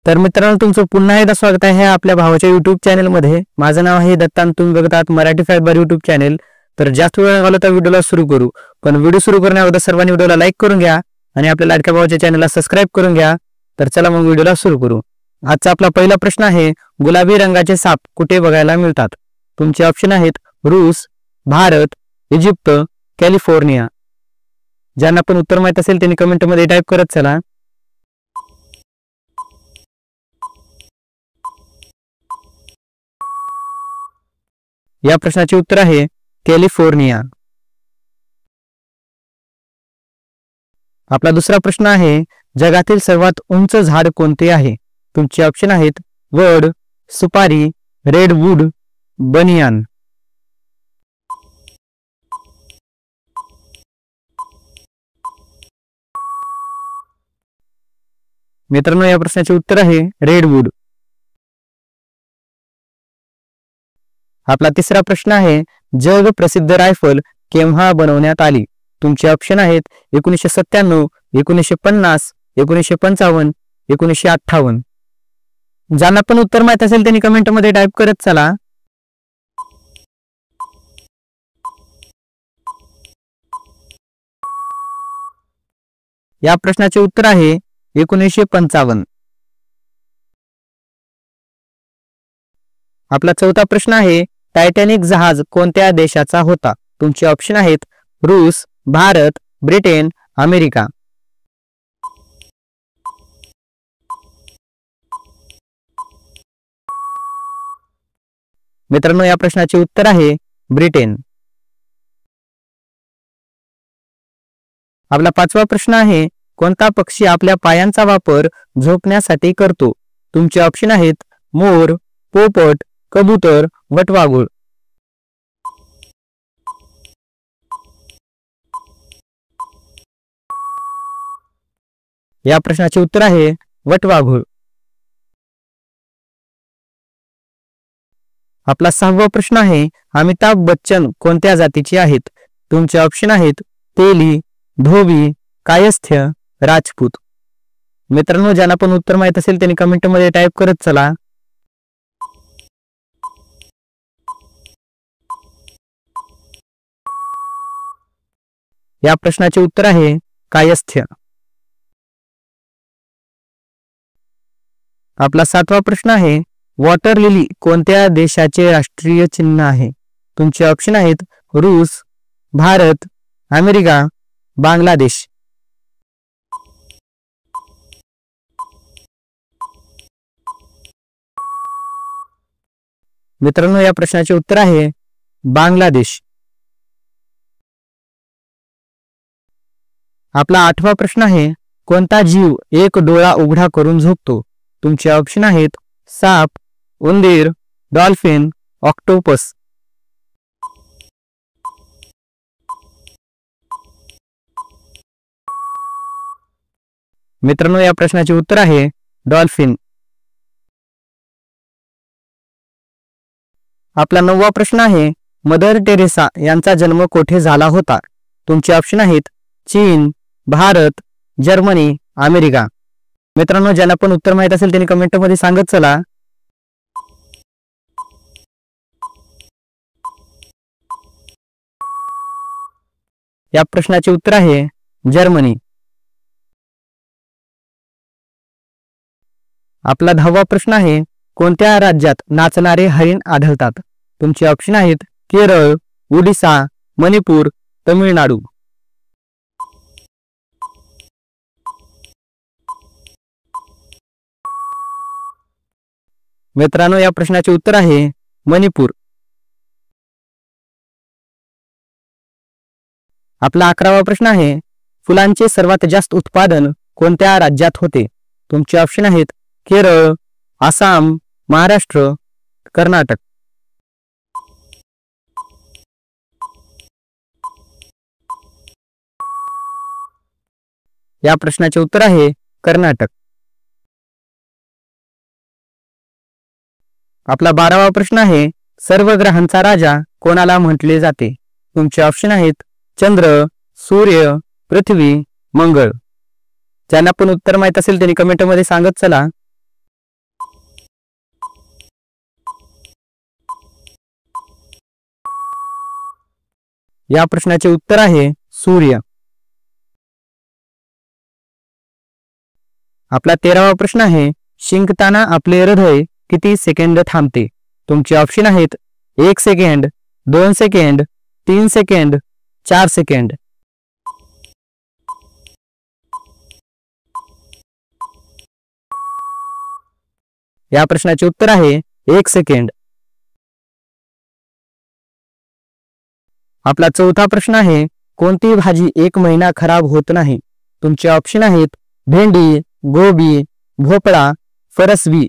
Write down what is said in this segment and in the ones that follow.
तर मित्रांनो तुमचं पुन्हा एकदा स्वागत आहे आपल्या भावाच्या YouTube चॅनल मध्ये। माझं नाव आहे दत्ता, तुम्ही बघत आहात मराठी फायबर YouTube चॅनल। तर जास्त वेळ न घालवता व्हिडिओला सुरू करू, पण व्हिडिओ सुरू करण्याअगोदर सर्वांनी व्हिडिओला लाईक करून घ्या आणि आपल्या लाडक्या भावाच्या चॅनलला सबस्क्राइब करून घ्या। तर चला मग व्हिडिओला सुरू करू। आजचा आपला पहिला प्रश्न आहे, गुलाबी रंगाचे साप कुठे बघायला मिळतात? तुमचे ऑप्शन आहेत रूस, भारत, इजिप्त, कॅलिफोर्निया। ज्यांना पण उत्तर माहित असेल त्यांनी कमेंट मध्ये टाइप करत चला। या प्रश्नाचे उत्तर आहे कॅलिफोर्निया। आपला दुसरा प्रश्न आहे, जगातील सर्वात उंच झाड कोणते आहे? तुमचे ऑप्शन आहेत वड, सुपारी, रेडवूड, बनियान। मित्रांनो या प्रश्नाचे उत्तर आहे रेडवूड। आपला तिसरा प्रश्न आहे, जग प्रसिद्ध रायफल केव्हा बनवण्यात आली? तुमचे ऑप्शन आहेत 1997, 1950, 1955, 1958। ज्यांना पण उत्तर माहित असेल त्यांनी कमेंट मध्ये टाइप करत चला। या प्रश्नाचे उत्तर आहे 1955। आपला चौथा प्रश्न आहे, टायटॅनिक जहाज कोणत्या देशाचा होता? तुमचे ऑप्शन आहेत रूस, भारत, ब्रिटन, अमेरिका। मित्रांनो या प्रश्नाचे उत्तर आहे ब्रिटन। आपला पाचवा प्रश्न आहे, कोणता पक्षी आपल्या पायांचा वापर झोपण्यासाठी करतो? तुमचे ऑप्शन आहेत मोर, पोपट, कबूतर, वटवाघूळ। या प्रश्नाचे उत्तर आहे वटवाघूळ। आपला सहावा प्रश्न आहे, अमिताभ बच्चन कोणत्या जातीचे आहेत? तुमचे ऑप्शन आहेत तेली, धोबी, कायस्थ्य, राजपूत। मित्रांनो ज्यांना पण उत्तर माहित असेल त्यांनी कमेंट मध्ये टाइप करत चला। या प्रश्नाचे उत्तर आहे कायस्थ्य। आपला सातवा प्रश्न आहे, वॉटर लिली कोणत्या देशाचे राष्ट्रीय चिन्ह आहे? तुमचे ऑप्शन आहेत रूस, भारत, अमेरिका, बांगलादेश। मित्रांनो या प्रश्नाचे उत्तर आहे बांगलादेश। आपला आठवा प्रश्न आहे, कोणता जीव एक डोळा उघडा करून झोपतो? तुमचे ऑप्शन आहेत साप, उंदीर, डॉल्फिन, ऑक्टोपस। मित्रांनो या प्रश्नाचे उत्तर आहे डॉल्फिन। आपला नववा प्रश्न आहे, मदर टेरेसा यांचा जन्म कोठे झाला होता? तुमचे ऑप्शन आहेत चीन, भारत, जर्मनी, अमेरिका। मित्रांनो ज्यांना पण उत्तर माहित असेल त्यांनी कमेंट मध्ये सांगत चला। या प्रश्नाचे उत्तर आहे जर्मनी। आपला 10वा प्रश्न आहे, कोणत्या राज्यात नाचणारे हरिण आढळतात? तुमचे ऑप्शन आहेत केरळ, ओडिशा, मणिपूर, तमिळनाडू। मित्रांनो या प्रश्नाचे उत्तर आहे मणिपूर। आपला 11वा प्रश्न आहे, फुलांचे सर्वात जास्त उत्पादन कोणत्या राज्यात होते? तुमचे ऑप्शन आहेत केरळ, आसाम, महाराष्ट्र, कर्नाटक। या प्रश्नाचे उत्तर आहे कर्नाटक। आपला 12वा प्रश्न आहे, सर्व ग्रहांचा राजा कोणाला म्हटले जाते? तुमचे ऑप्शन आहेत चंद्र, सूर्य, पृथ्वी, मंगळ। ज्यांना पण उत्तर माहित असेल त्यांनी कमेंट मध्ये सांगत चला। या प्रश्नाचे उत्तर आहे सूर्य. आपला 13वा प्रश्न आहे, शिंकताना आपले हृदय किती सेकंद थांबते? तुमचे ऑप्शन आहेत 1 सेकंड, 2 सेकंड, 3 सेकंड, 4 सेकंड. या प्रश्नाचे उत्तर आहे 1 सेकंड. आपला 4था प्रश्न आहे, कोणती भाजी 1 महिना खराब होत नाही? तुमचे ऑप्शन आहेत भेंडी, गोबी, भोपळा, फरसबी.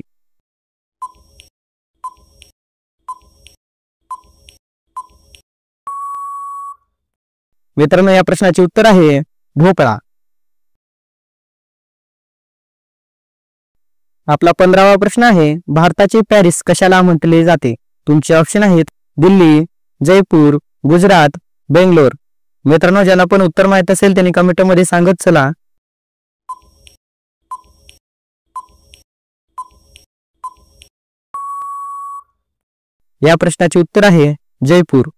मित्रांनो, या प्रश्नाचे उत्तर आहे भोपळा. आपला 15वा प्रश्न आहे, भारताचे पॅरिस कशाला म्हटले जाते? तुमचे ऑप्शन आहेत दिल्ली, जयपूर, गुजरात, बेंगलोर. मित्रांनो, ज्यांना पण उत्तर माहित असेल त्यांनी कमेंटमध्ये सांगत चला. या प्रश्नाचे उत्तर आहे जयपूर.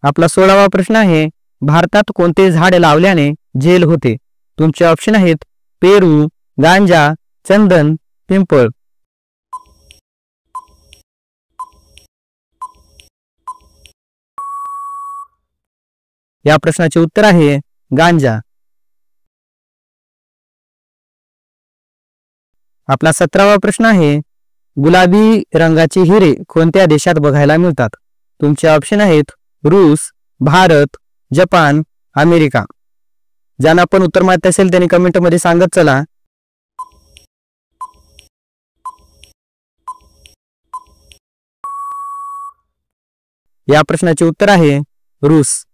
आपला 16वा प्रश्न आहे, भारतात कोणते झाड लावल्याने जेल होते? तुमचे ऑप्शन आहेत पेरू, गांजा, चंदन, पिंपळ. या प्रश्नाचे उत्तर आहे गांजा. आपला 17वा प्रश्न आहे, गुलाबी रंगाचे हिरे कोणत्या देशात बघायला मिळतात? तुमचे ऑप्शन आहेत रूस, भारत, जपान, अमेरिका. ज्यांना पण उत्तर माहित असेल त्यांनी कमेंटमध्ये सांगत चला. या प्रश्नाचे उत्तर आहे रूस.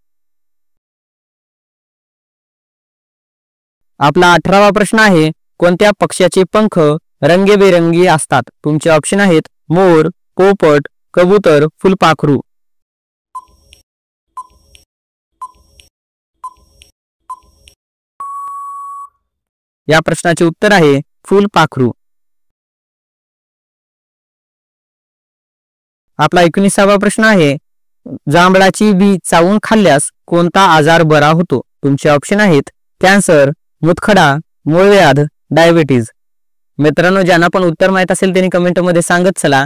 आपला 18वा प्रश्न आहे, कोणत्या पक्ष्याचे पंख रंगीबेरंगी असतात? तुमचे ऑप्शन आहेत मोर, पोपट, कबूतर, फुलपाखरू. या प्रश्नाचे उत्तर आहे फुलपाखरू. आपला 19वा प्रश्न आहे, जांभळाची बी चावून खाल्ल्यास कोणता आजार बरा होतो? तुमचे ऑप्शन आहेत कॅन्सर, मुतखडा, मूळव्याध, डायबिटीज. मित्रांनो, ज्यांना पण उत्तर माहित असेल त्यांनी कमेंटमध्ये सांगत चला.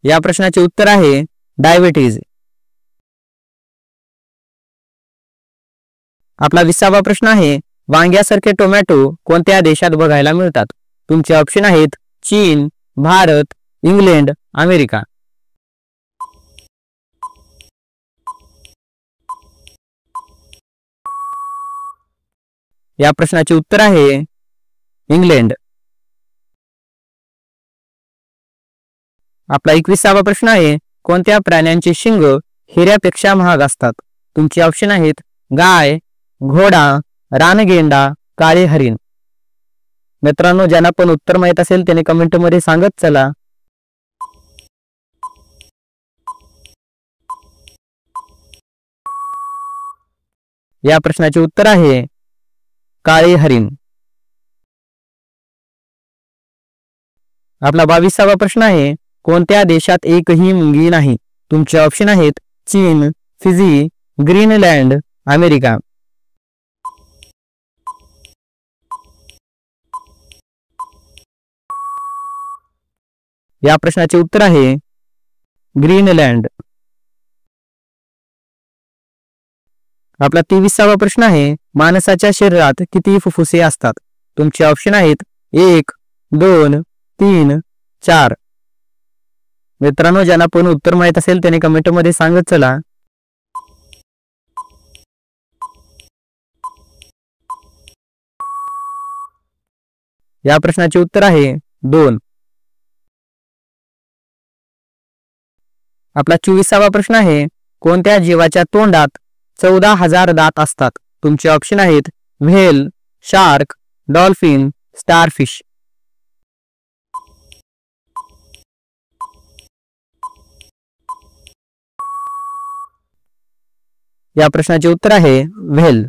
या प्रश्नाचे उत्तर आहे डायबिटीज. आपला 20वा प्रश्न आहे, वांग्यासारखे टोमॅटो कोणत्या देशात बघायला मिळतात? तुमचे ऑप्शन आहेत चीन, भारत, इंग्लंड, अमेरिका. या प्रश्नाचे उत्तर आहे इंग्लंड. आपला 21वा प्रश्न आहे, कोणत्या प्राण्यांचे शिंग हिऱ्यापेक्षा महाग असतात? तुमचे ऑप्शन आहेत गाय, घोडा, रानगेंडा, काळे हरिण. मित्रांनो, ज्यांना पण उत्तर माहित असेल त्यांनी कमेंटमध्ये सांगत चला. या प्रश्नाचे उत्तर आहे काळे हरिण. आपला 22वा प्रश्न आहे, कोणत्या देशात एकही मुंगी नाही? तुमचे ऑप्शन आहेत चीन, फिजी, ग्रीनलँड, अमेरिका. या प्रश्नाचे उत्तर आहे ग्रीनलँड. आपला 23वा प्रश्न आहे, माणसाच्या शरीरात किती फुफ्फुसे असतात? तुमचे ऑप्शन आहेत 1, 2, 3, 4. मित्रांनो, ज्यांना पण उत्तर माहित असेल त्याने कमेंटमध्ये सांगत चला. या प्रश्नाचे उत्तर आहे 2. आपला 24वा प्रश्न आहे, कोणत्या जीवाच्या तोंडात 14,000 दात असतात? तुमचे ऑप्शन आहेत व्हेल, शार्क, डॉल्फिन, स्टारफिश. या प्रश्नाचे उत्तर आहे व्हेल.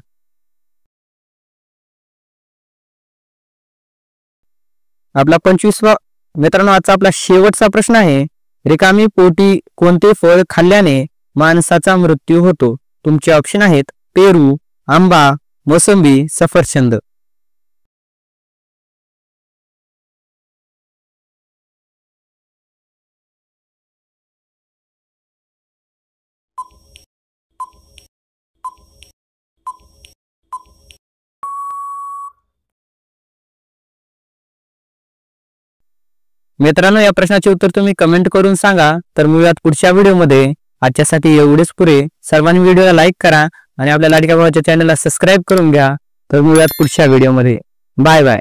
आपला 25वा मित्रांनो आजचा आपला शेवटचा प्रश्न आहे, रिकामी पोटी कोणते फळ खाल्ल्याने माणसाचा मृत्यू होतो? तुमचे ऑप्शन आहेत पेरू, आंबा, मोसंबी, सफरचंद. मित्रांनो या प्रश्नाचे उत्तर तुम्ही कमेंट करून सांगा. तर मिळूयात पुढच्या व्हिडिओमध्ये. आजच्यासाठी एवढेच पुरे. सर्वांनी व्हिडिओला लाईक करा आणि आपल्या लाडक्या भावाच्या चॅनलला सबस्क्राईब करून घ्या. तर मिळूयात पुढच्या व्हिडिओमध्ये. Bye bye.